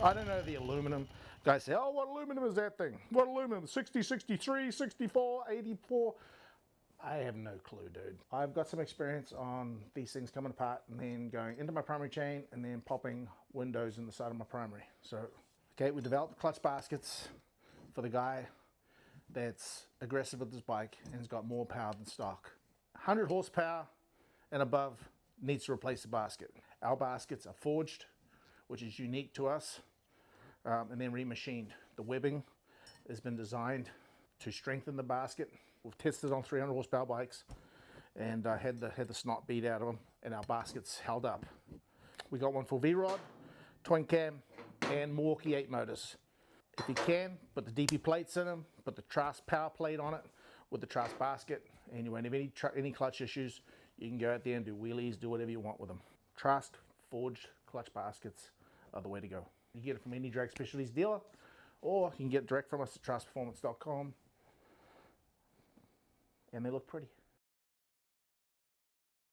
I don't know the aluminum. Guys say, oh, what aluminum is that thing? What aluminum? 60, 63, 64, 84? I have no clue, dude. I've got some experience on these things coming apart and then going into my primary chain and then popping windows in the side of my primary. So, okay, we developed clutch baskets for the guy that's aggressive with his bike and has got more power than stock. 100 horsepower and above needs to replace the basket. Our baskets are forged, which is unique to us, and then remachined. The webbing has been designed to strengthen the basket. We've tested on 300 horsepower bikes and had the snot beat out of them, and our baskets held up. We got one for V-Rod, twin cam, and Milwaukee 8 motors. If you can, put the DP plates in them, put the Trask power plate on it with the Trask basket, and you won't have any clutch issues. You can go out there and do wheelies, do whatever you want with them. Trask forged clutch baskets are the way to go. You get it from any Drag Specialties dealer, or you can get it direct from us at traskperformance.com, and they look pretty.